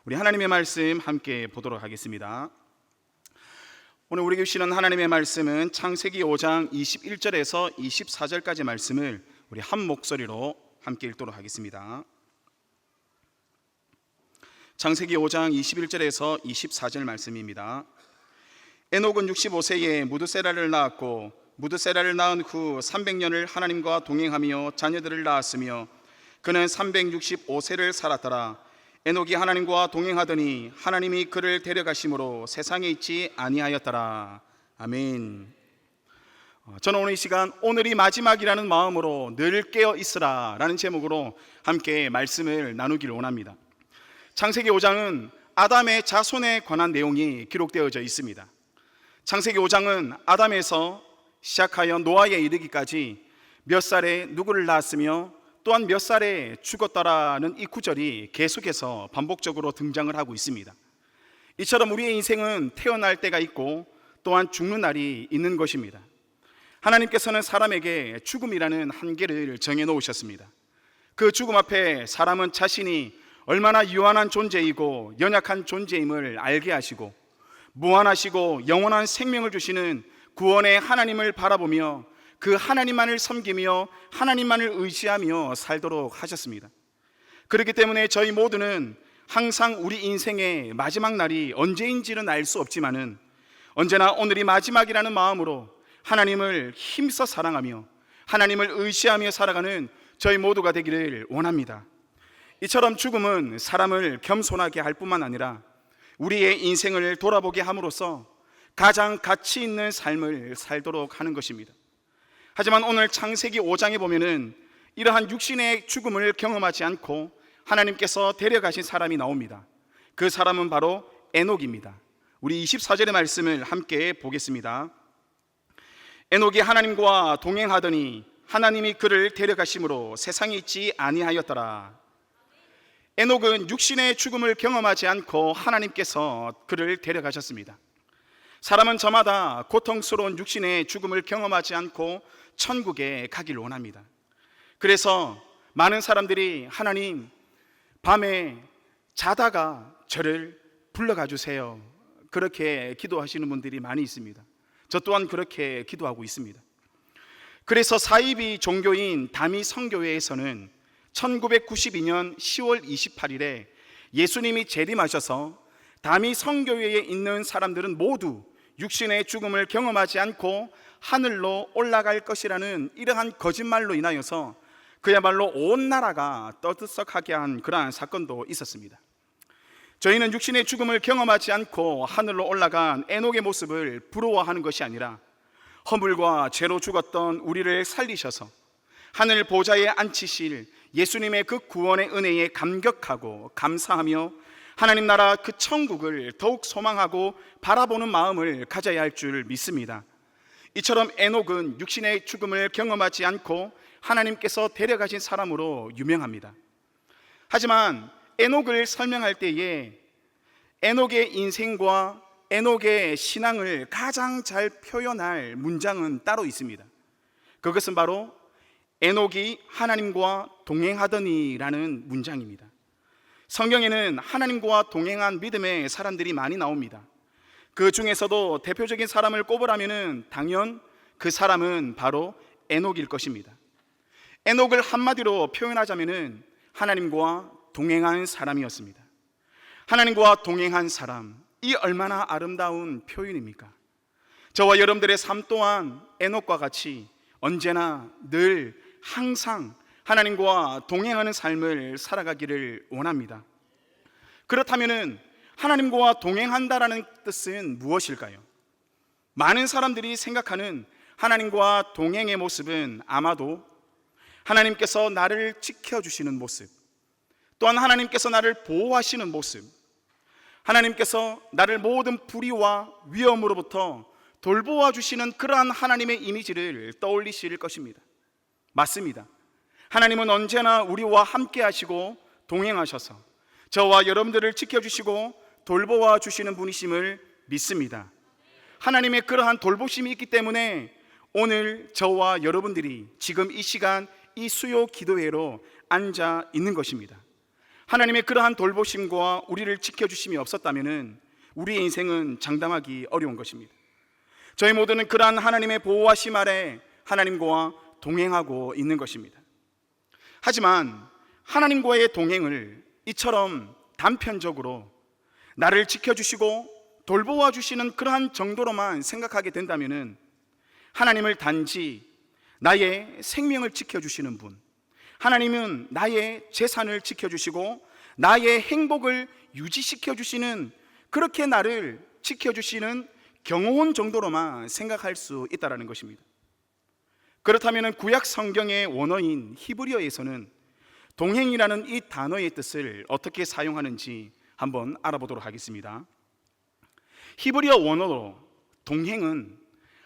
우리 하나님의 말씀 함께 보도록 하겠습니다. 오늘 우리에게 주시는 하나님의 말씀은 창세기 5장 21절에서 24절까지 말씀을 우리 한 목소리로 함께 읽도록 하겠습니다. 창세기 5장 21절에서 24절 말씀입니다. 에녹은 65세에 무드세라를 낳았고 무드세라를 낳은 후 300년을 하나님과 동행하며 자녀들을 낳았으며 그는 365세를 살았더라. 에녹이 하나님과 동행하더니 하나님이 그를 데려가심으로 세상에 있지 아니하였더라. 아멘. 저는 오늘 이 시간 오늘이 마지막이라는 마음으로 늘 깨어 있으라 라는 제목으로 함께 말씀을 나누기를 원합니다. 창세기 5장은 아담의 자손에 관한 내용이 기록되어져 있습니다. 창세기 5장은 아담에서 시작하여 노아에 이르기까지 몇 살에 누구를 낳았으며 또한 몇 살에 죽었다라는 이 구절이 계속해서 반복적으로 등장을 하고 있습니다. 이처럼 우리의 인생은 태어날 때가 있고 또한 죽는 날이 있는 것입니다. 하나님께서는 사람에게 죽음이라는 한계를 정해 놓으셨습니다. 그 죽음 앞에 사람은 자신이 얼마나 유한한 존재이고 연약한 존재임을 알게 하시고 무한하시고 영원한 생명을 주시는 구원의 하나님을 바라보며 그 하나님만을 섬기며 하나님만을 의지하며 살도록 하셨습니다. 그렇기 때문에 저희 모두는 항상 우리 인생의 마지막 날이 언제인지는 알 수 없지만은 언제나 오늘이 마지막이라는 마음으로 하나님을 힘써 사랑하며 하나님을 의지하며 살아가는 저희 모두가 되기를 원합니다. 이처럼 죽음은 사람을 겸손하게 할 뿐만 아니라 우리의 인생을 돌아보게 함으로써 가장 가치 있는 삶을 살도록 하는 것입니다. 하지만 오늘 창세기 5장에 보면은 이러한 육신의 죽음을 경험하지 않고 하나님께서 데려가신 사람이 나옵니다. 그 사람은 바로 에녹입니다. 우리 24절의 말씀을 함께 보겠습니다. 에녹이 하나님과 동행하더니 하나님이 그를 데려가심으로 세상에 있지 아니하였더라. 에녹은 육신의 죽음을 경험하지 않고 하나님께서 그를 데려가셨습니다. 사람은 저마다 고통스러운 육신의 죽음을 경험하지 않고 천국에 가기를 원합니다. 그래서 많은 사람들이 하나님, 밤에 자다가 저를 불러가 주세요, 그렇게 기도하시는 분들이 많이 있습니다. 저 또한 그렇게 기도하고 있습니다. 그래서 사이비 종교인 다미 성교회에서는 1992년 10월 28일에 예수님이 재림하셔서 다미 성교회에 있는 사람들은 모두 육신의 죽음을 경험하지 않고 하늘로 올라갈 것이라는 이러한 거짓말로 인하여서 그야말로 온 나라가 떠들썩하게 한 그러한 사건도 있었습니다. 저희는 육신의 죽음을 경험하지 않고 하늘로 올라간 에녹의 모습을 부러워하는 것이 아니라 허물과 죄로 죽었던 우리를 살리셔서 하늘 보좌에 앉히실 예수님의 그 구원의 은혜에 감격하고 감사하며 하나님 나라 그 천국을 더욱 소망하고 바라보는 마음을 가져야 할 줄 믿습니다. 이처럼 에녹은 육신의 죽음을 경험하지 않고 하나님께서 데려가신 사람으로 유명합니다. 하지만 에녹을 설명할 때에 에녹의 인생과 에녹의 신앙을 가장 잘 표현할 문장은 따로 있습니다. 그것은 바로 에녹이 하나님과 동행하더니라는 문장입니다. 성경에는 하나님과 동행한 믿음의 사람들이 많이 나옵니다. 그 중에서도 대표적인 사람을 꼽으라면 당연 그 사람은 바로 에녹일 것입니다. 에녹을 한마디로 표현하자면 하나님과 동행한 사람이었습니다. 하나님과 동행한 사람, 이 얼마나 아름다운 표현입니까? 저와 여러분들의 삶 또한 에녹과 같이 언제나 늘 항상 하나님과 동행하는 삶을 살아가기를 원합니다. 그렇다면 하나님과 동행한다라는 뜻은 무엇일까요? 많은 사람들이 생각하는 하나님과 동행의 모습은 아마도 하나님께서 나를 지켜주시는 모습, 또한 하나님께서 나를 보호하시는 모습, 하나님께서 나를 모든 불의와 위험으로부터 돌보아 주시는 그러한 하나님의 이미지를 떠올리실 것입니다. 맞습니다. 하나님은 언제나 우리와 함께 하시고 동행하셔서 저와 여러분들을 지켜주시고 돌보아 주시는 분이심을 믿습니다. 하나님의 그러한 돌보심이 있기 때문에 오늘 저와 여러분들이 지금 이 시간 이 수요 기도회로 앉아 있는 것입니다. 하나님의 그러한 돌보심과 우리를 지켜주심이 없었다면 우리의 인생은 장담하기 어려운 것입니다. 저희 모두는 그러한 하나님의 보호하심 아래 하나님과 동행하고 있는 것입니다. 하지만 하나님과의 동행을 이처럼 단편적으로 나를 지켜주시고 돌보아 주시는 그러한 정도로만 생각하게 된다면 하나님을 단지 나의 생명을 지켜주시는 분, 하나님은 나의 재산을 지켜주시고 나의 행복을 유지시켜주시는, 그렇게 나를 지켜주시는 경호원 정도로만 생각할 수 있다는 것입니다. 그렇다면 구약 성경의 원어인 히브리어에서는 동행이라는 이 단어의 뜻을 어떻게 사용하는지 한번 알아보도록 하겠습니다. 히브리어 원어로 동행은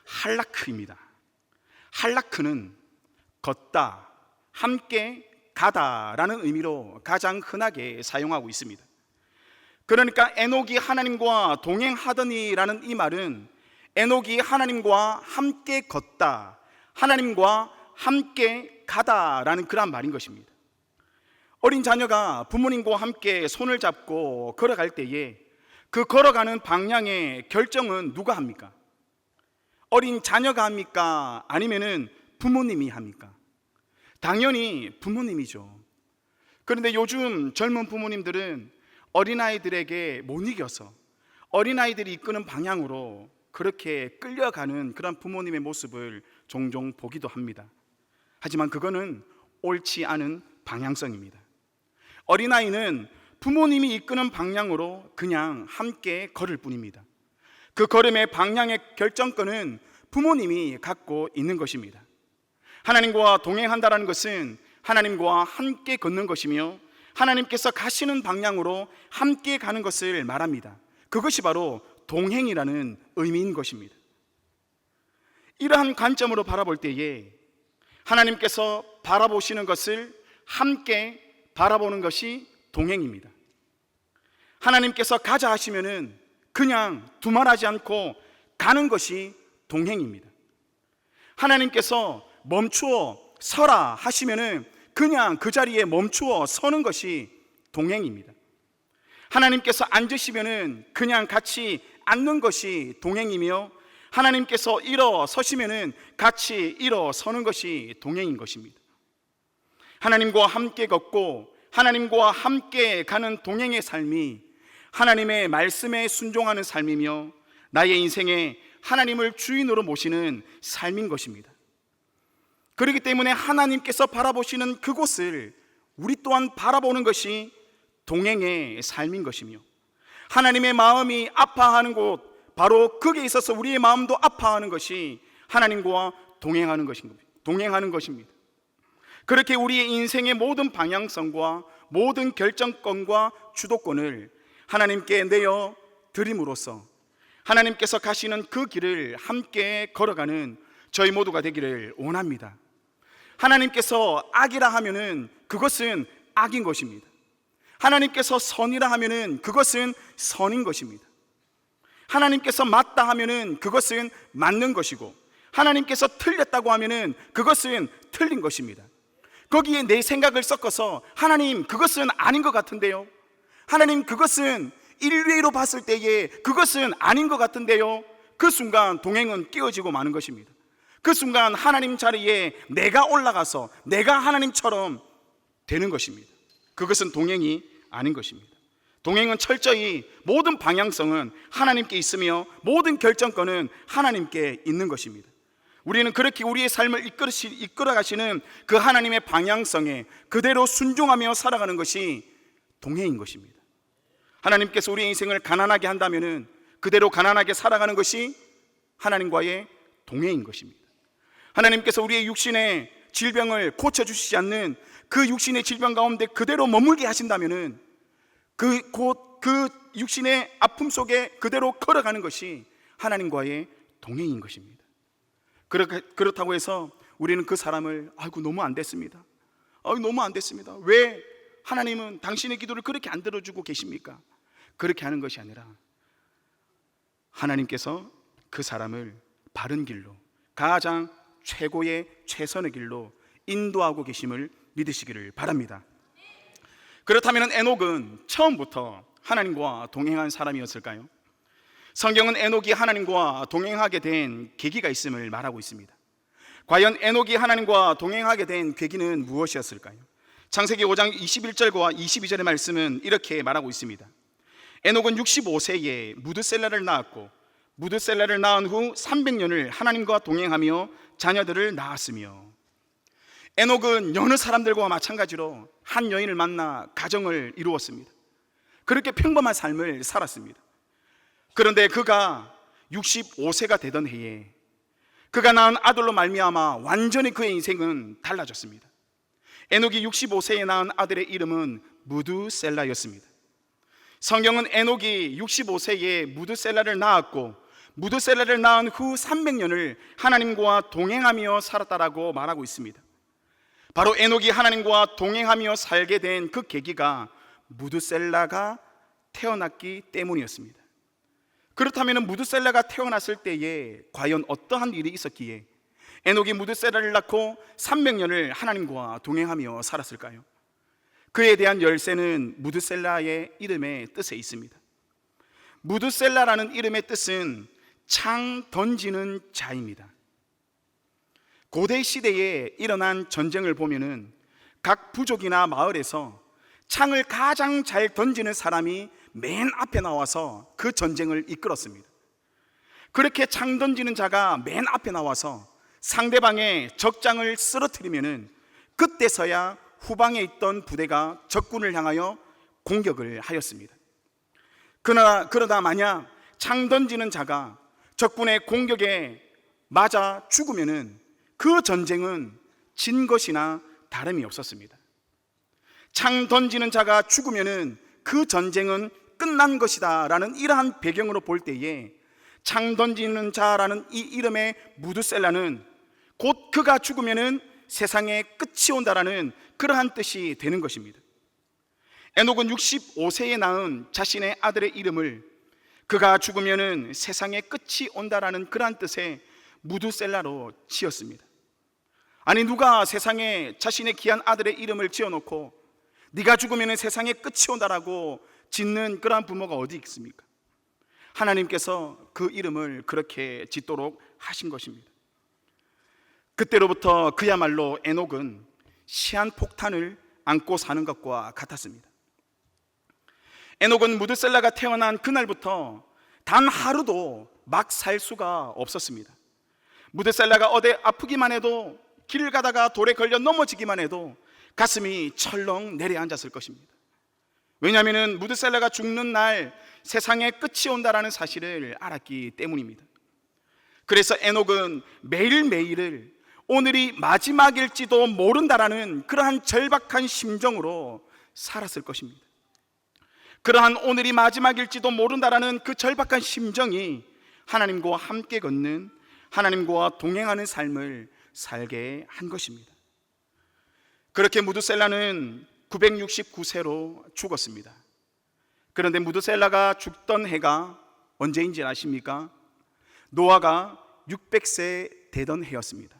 할라크입니다. 할라크는 걷다, 함께 가다라는 의미로 가장 흔하게 사용하고 있습니다. 그러니까 에녹이 하나님과 동행하더니라는 이 말은 에녹이 하나님과 함께 걷다, 하나님과 함께 가다라는 그런 말인 것입니다. 어린 자녀가 부모님과 함께 손을 잡고 걸어갈 때에 그 걸어가는 방향의 결정은 누가 합니까? 어린 자녀가 합니까? 아니면은 부모님이 합니까? 당연히 부모님이죠. 그런데 요즘 젊은 부모님들은 어린아이들에게 못 이겨서 어린아이들이 이끄는 방향으로 그렇게 끌려가는 그런 부모님의 모습을 종종 보기도 합니다. 하지만 그거는 옳지 않은 방향성입니다. 어린아이는 부모님이 이끄는 방향으로 그냥 함께 걸을 뿐입니다. 그 걸음의 방향의 결정권은 부모님이 갖고 있는 것입니다. 하나님과 동행한다는 것은 하나님과 함께 걷는 것이며 하나님께서 가시는 방향으로 함께 가는 것을 말합니다. 그것이 바로 동행이라는 의미인 것입니다. 이러한 관점으로 바라볼 때에 하나님께서 바라보시는 것을 함께 바라보는 것이 동행입니다. 하나님께서 가자 하시면은 그냥 두말하지 않고 가는 것이 동행입니다. 하나님께서 멈추어 서라 하시면은 그냥 그 자리에 멈추어 서는 것이 동행입니다. 하나님께서 앉으시면은 그냥 같이 앉는 것이 동행이며 하나님께서 일어서시면은 같이 일어서는 것이 동행인 것입니다. 하나님과 함께 걷고 하나님과 함께 가는 동행의 삶이 하나님의 말씀에 순종하는 삶이며 나의 인생에 하나님을 주인으로 모시는 삶인 것입니다. 그렇기 때문에 하나님께서 바라보시는 그곳을 우리 또한 바라보는 것이 동행의 삶인 것이며 하나님의 마음이 아파하는 곳, 바로 거기에 있어서 우리의 마음도 아파하는 것이 하나님과 동행하는 것입니다. 그렇게 우리의 인생의 모든 방향성과 모든 결정권과 주도권을 하나님께 내어 드림으로써 하나님께서 가시는 그 길을 함께 걸어가는 저희 모두가 되기를 원합니다. 하나님께서 악이라 하면은 그것은 악인 것입니다. 하나님께서 선이라 하면은 그것은 선인 것입니다. 하나님께서 맞다 하면은 그것은 맞는 것이고 하나님께서 틀렸다고 하면은 그것은 틀린 것입니다. 거기에 내 생각을 섞어서 하나님 그것은 아닌 것 같은데요, 하나님 그것은 인류로 봤을 때에 그것은 아닌 것 같은데요, 그 순간 동행은 끼어지고 마는 것입니다. 그 순간 하나님 자리에 내가 올라가서 내가 하나님처럼 되는 것입니다. 그것은 동행이 아닌 것입니다. 동행은 철저히 모든 방향성은 하나님께 있으며 모든 결정권은 하나님께 있는 것입니다. 우리는 그렇게 우리의 삶을 이끌어 가시는 그 하나님의 방향성에 그대로 순종하며 살아가는 것이 동행인 것입니다. 하나님께서 우리의 인생을 가난하게 한다면 그대로 가난하게 살아가는 것이 하나님과의 동행인 것입니다. 하나님께서 우리의 육신의 질병을 고쳐주시지 않는 그 육신의 질병 가운데 그대로 머물게 하신다면 그 육신의 아픔 속에 그대로 걸어가는 것이 하나님과의 동행인 것입니다. 그렇다고 해서 우리는 그 사람을 너무 안 됐습니다, 너무 안 됐습니다, 왜 하나님은 당신의 기도를 그렇게 안 들어주고 계십니까? 그렇게 하는 것이 아니라 하나님께서 그 사람을 바른 길로, 가장 최고의 최선의 길로 인도하고 계심을 믿으시기를 바랍니다. 그렇다면 에녹은 처음부터 하나님과 동행한 사람이었을까요? 성경은 에녹이 하나님과 동행하게 된 계기가 있음을 말하고 있습니다. 과연 에녹이 하나님과 동행하게 된 계기는 무엇이었을까요? 창세기 5장 21절과 22절의 말씀은 이렇게 말하고 있습니다. 에녹은 65세에 무드셀라를 낳았고 무드셀라를 낳은 후 300년을 하나님과 동행하며 자녀들을 낳았으며, 에녹은 여느 사람들과 마찬가지로 한 여인을 만나 가정을 이루었습니다. 그렇게 평범한 삶을 살았습니다. 그런데 그가 65세가 되던 해에 그가 낳은 아들로 말미암아 완전히 그의 인생은 달라졌습니다. 에녹이 65세에 낳은 아들의 이름은 무드셀라였습니다. 성경은 에녹이 65세에 무드셀라를 낳았고 무드셀라를 낳은 후 300년을 하나님과 동행하며 살았다라고 말하고 있습니다. 바로 에녹이 하나님과 동행하며 살게 된 그 계기가 무드셀라가 태어났기 때문이었습니다. 그렇다면 무드셀라가 태어났을 때에 과연 어떠한 일이 있었기에 에녹이 무드셀라를 낳고 300년을 하나님과 동행하며 살았을까요? 그에 대한 열쇠는 무드셀라의 이름의 뜻에 있습니다. 무드셀라라는 이름의 뜻은 창 던지는 자입니다. 고대 시대에 일어난 전쟁을 보면은 각 부족이나 마을에서 창을 가장 잘 던지는 사람이 맨 앞에 나와서 그 전쟁을 이끌었습니다. 그렇게 창 던지는 자가 맨 앞에 나와서 상대방의 적장을 쓰러뜨리면은 그때서야 후방에 있던 부대가 적군을 향하여 공격을 하였습니다. 그러다 만약 창 던지는 자가 적군의 공격에 맞아 죽으면은 그 전쟁은 진 것이나 다름이 없었습니다. 창 던지는 자가 죽으면은 그 전쟁은 끝난 것이다 라는 이러한 배경으로 볼 때에 창 던지는 자라는 이 이름의 무드셀라는 곧 그가 죽으면은 세상에 끝이 온다라는 그러한 뜻이 되는 것입니다. 에녹은 65세에 낳은 자신의 아들의 이름을 그가 죽으면은 세상에 끝이 온다라는 그러한 뜻의 무드셀라로 지었습니다. 아니, 누가 세상에 자신의 귀한 아들의 이름을 지어놓고 네가 죽으면 세상에 끝이 온다라고 짓는 그러한 부모가 어디 있습니까? 하나님께서 그 이름을 그렇게 짓도록 하신 것입니다. 그때로부터 그야말로 에녹은 시한폭탄을 안고 사는 것과 같았습니다. 에녹은 무드셀라가 태어난 그날부터 단 하루도 막 살 수가 없었습니다. 무드셀라가 어디 아프기만 해도 길을 가다가 돌에 걸려 넘어지기만 해도 가슴이 철렁 내려앉았을 것입니다. 왜냐하면 무드셀라가 죽는 날 세상에 끝이 온다라는 사실을 알았기 때문입니다. 그래서 에녹은 매일매일을 오늘이 마지막일지도 모른다라는 그러한 절박한 심정으로 살았을 것입니다. 그러한 오늘이 마지막일지도 모른다라는 그 절박한 심정이 하나님과 함께 걷는, 하나님과 동행하는 삶을 살게 한 것입니다. 그렇게 무드셀라는 969세로 죽었습니다. 그런데 무드셀라가 죽던 해가 언제인지 아십니까? 노아가 600세 되던 해였습니다.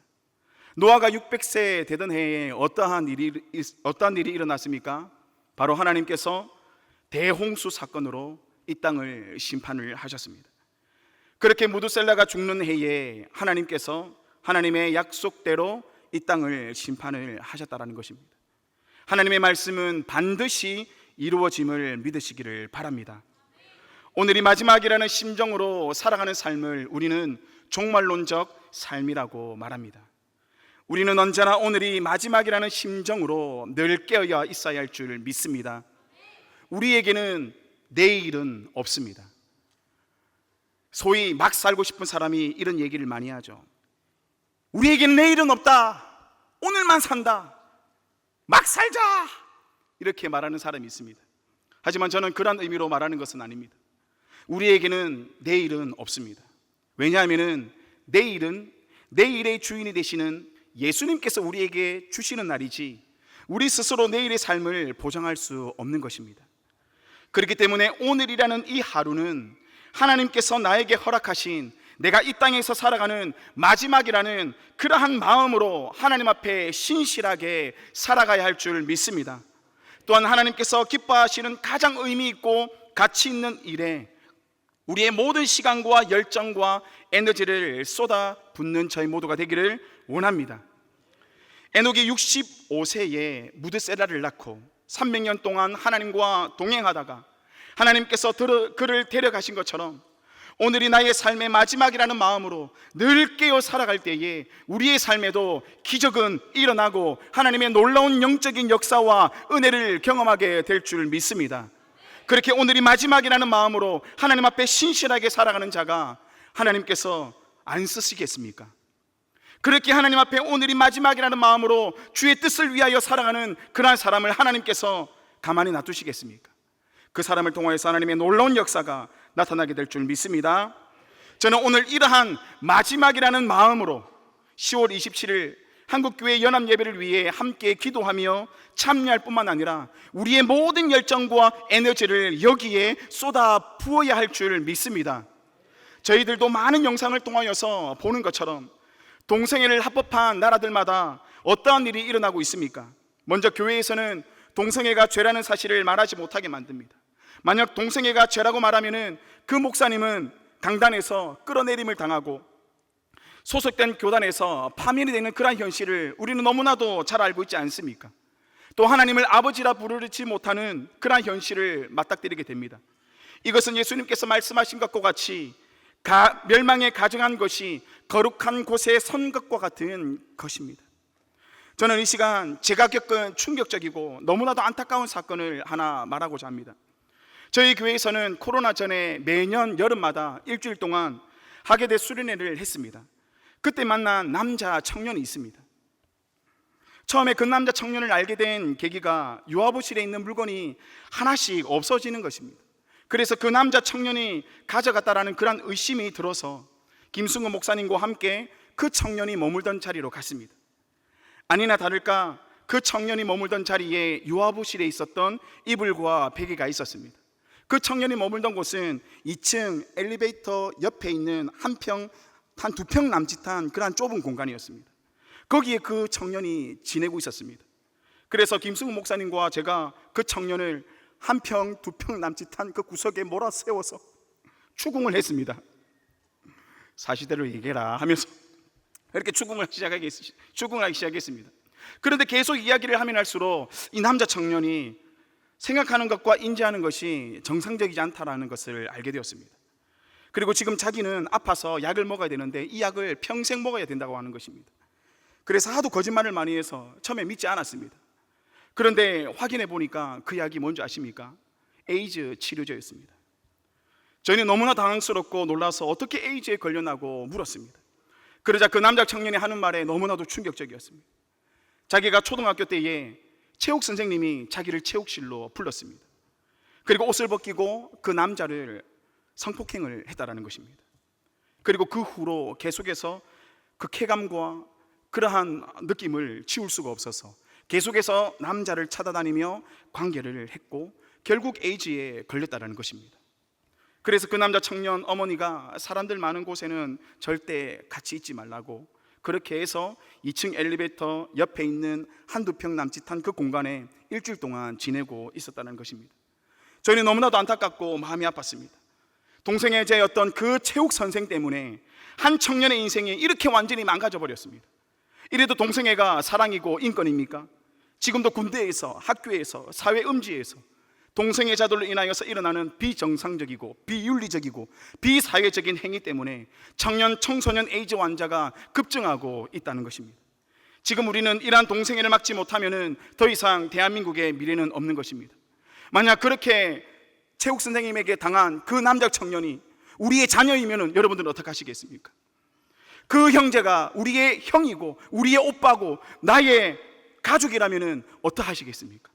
노아가 600세 되던 해에 어떠한 일이 일어났습니까? 바로 하나님께서 대홍수 사건으로 이 땅을 심판을 하셨습니다. 그렇게 무드셀라가 죽는 해에 하나님께서 하나님의 약속대로 이 땅을 심판을 하셨다라는 것입니다. 하나님의 말씀은 반드시 이루어짐을 믿으시기를 바랍니다. 오늘이 마지막이라는 심정으로 살아가는 삶을 우리는 종말론적 삶이라고 말합니다. 우리는 언제나 오늘이 마지막이라는 심정으로 늘 깨어 있어야 할 줄 믿습니다. 우리에게는 내일은 없습니다. 소위 막 살고 싶은 사람이 이런 얘기를 많이 하죠. 우리에게는 내일은 없다. 오늘만 산다. 막 살자. 이렇게 말하는 사람이 있습니다. 하지만 저는 그런 의미로 말하는 것은 아닙니다. 우리에게는 내일은 없습니다. 왜냐하면 내일은 내일의 주인이 되시는 예수님께서 우리에게 주시는 날이지 우리 스스로 내일의 삶을 보장할 수 없는 것입니다. 그렇기 때문에 오늘이라는 이 하루는 하나님께서 나에게 허락하신 내가 이 땅에서 살아가는 마지막이라는 그러한 마음으로 하나님 앞에 신실하게 살아가야 할 줄 믿습니다. 또한 하나님께서 기뻐하시는 가장 의미 있고 가치 있는 일에 우리의 모든 시간과 열정과 에너지를 쏟아붓는 저희 모두가 되기를 원합니다. 에녹이 65세에 무드세라를 낳고 300년 동안 하나님과 동행하다가 하나님께서 그를 데려가신 것처럼 오늘이 나의 삶의 마지막이라는 마음으로 늘 깨어 살아갈 때에 우리의 삶에도 기적은 일어나고 하나님의 놀라운 영적인 역사와 은혜를 경험하게 될 줄 믿습니다. 그렇게 오늘이 마지막이라는 마음으로 하나님 앞에 신실하게 살아가는 자가 하나님께서 안 쓰시겠습니까? 그렇게 하나님 앞에 오늘이 마지막이라는 마음으로 주의 뜻을 위하여 살아가는 그러한 사람을 하나님께서 가만히 놔두시겠습니까? 그 사람을 통하여서 하나님의 놀라운 역사가 나타나게 될 줄 믿습니다. 저는 오늘 이러한 마지막이라는 마음으로 10월 27일 한국교회 연합예배를 위해 함께 기도하며 참여할 뿐만 아니라 우리의 모든 열정과 에너지를 여기에 쏟아 부어야 할 줄 믿습니다. 저희들도 많은 영상을 통하여서 보는 것처럼 동성애를 합법한 나라들마다 어떠한 일이 일어나고 있습니까? 먼저 교회에서는 동성애가 죄라는 사실을 말하지 못하게 만듭니다. 만약 동성애가 죄라고 말하면은 그 목사님은 강단에서 끌어내림을 당하고 소속된 교단에서 파면이 되는 그러한 현실을 우리는 너무나도 잘 알고 있지 않습니까? 또 하나님을 아버지라 부르지 못하는 그러한 현실을 맞닥뜨리게 됩니다. 이것은 예수님께서 말씀하신 것과 같이 멸망에 가증한 것이 거룩한 곳에 선 것과 같은 것입니다. 저는 이 시간 제가 겪은 충격적이고 너무나도 안타까운 사건을 하나 말하고자 합니다. 저희 교회에서는 코로나 전에 매년 여름마다 일주일 동안 하계대 수련회를 했습니다. 그때 만난 남자 청년이 있습니다. 처음에 그 남자 청년을 알게 된 계기가 유아부실에 있는 물건이 하나씩 없어지는 것입니다. 그래서 그 남자 청년이 가져갔다라는 그런 의심이 들어서 김승우 목사님과 함께 그 청년이 머물던 자리로 갔습니다. 아니나 다를까 그 청년이 머물던 자리에 유아부실에 있었던 이불과 베개가 있었습니다. 그 청년이 머물던 곳은 2층 엘리베이터 옆에 있는 한 두 평 남짓한 그러한 좁은 공간이었습니다. 거기에 그 청년이 지내고 있었습니다. 그래서 김승우 목사님과 제가 그 청년을 한 평, 두 평 남짓한 그 구석에 몰아세워서 추궁을 했습니다. 사실대로 얘기해라 하면서 이렇게 추궁하기 시작했습니다. 그런데 계속 이야기를 하면 할수록 이 남자 청년이 생각하는 것과 인지하는 것이 정상적이지 않다라는 것을 알게 되었습니다. 그리고 지금 자기는 아파서 약을 먹어야 되는데 이 약을 평생 먹어야 된다고 하는 것입니다. 그래서 하도 거짓말을 많이 해서 처음에 믿지 않았습니다. 그런데 확인해 보니까 그 약이 뭔지 아십니까? 에이즈 치료제였습니다. 저희는 너무나 당황스럽고 놀라서 어떻게 에이즈에 걸렸나고 물었습니다. 그러자 그 남자 청년이 하는 말에 너무나도 충격적이었습니다. 자기가 초등학교 때에 체육 선생님이 자기를 체육실로 불렀습니다. 그리고 옷을 벗기고 그 남자를 성폭행을 했다라는 것입니다. 그리고 그 후로 계속해서 그 쾌감과 그러한 느낌을 지울 수가 없어서 계속해서 남자를 찾아다니며 관계를 했고 결국 에이즈에 걸렸다라는 것입니다. 그래서 그 남자 청년 어머니가 사람들 많은 곳에는 절대 같이 있지 말라고 그렇게 해서 2층 엘리베이터 옆에 있는 한두 평 남짓한 그 공간에 일주일 동안 지내고 있었다는 것입니다. 저희는 너무나도 안타깝고 마음이 아팠습니다. 동성애자였던 그 체육 선생 때문에 한 청년의 인생이 이렇게 완전히 망가져 버렸습니다. 이래도 동성애가 사랑이고 인권입니까? 지금도 군대에서, 학교에서, 사회 음지에서 동성애자들로 인하여서 일어나는 비정상적이고 비윤리적이고 비사회적인 행위 때문에 청년, 청소년 에이즈 환자가 급증하고 있다는 것입니다. 지금 우리는 이러한 동성애를 막지 못하면 더 이상 대한민국의 미래는 없는 것입니다. 만약 그렇게 체육 선생님에게 당한 그 남자 청년이 우리의 자녀이면 여러분들은 어떻게 하시겠습니까? 그 형제가 우리의 형이고 우리의 오빠고 나의 가족이라면 어떻게 하시겠습니까?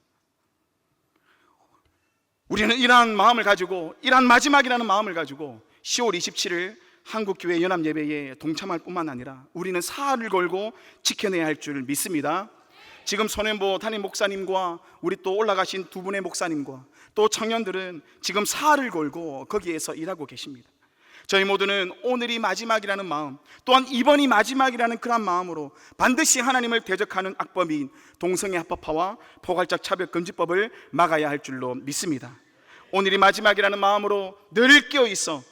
우리는 이러한 마음을 가지고, 이러한 마지막이라는 마음을 가지고 10월 27일 한국교회 연합예배에 동참할 뿐만 아니라 우리는 사활을 걸고 지켜내야 할 줄 믿습니다. 지금 손현보 담임 목사님과 우리 또 올라가신 두 분의 목사님과 또 청년들은 지금 사활을 걸고 거기에서 일하고 계십니다. 저희 모두는 오늘이 마지막이라는 마음, 또한 이번이 마지막이라는 그런 마음으로 반드시 하나님을 대적하는 악법인 동성애 합법화와 포괄적 차별금지법을 막아야 할 줄로 믿습니다. 오늘이 마지막이라는 마음으로 늘 깨어 있어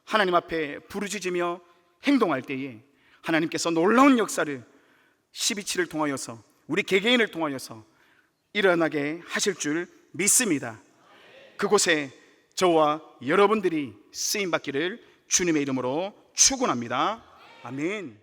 하나님 앞에 부르짖으며 행동할 때에 하나님께서 놀라운 역사를 12.7을 통하여서 우리 개개인을 통하여서 일어나게 하실 줄 믿습니다. 그곳에 저와 여러분들이 쓰임받기를 주님의 이름으로 축원합니다. 아멘.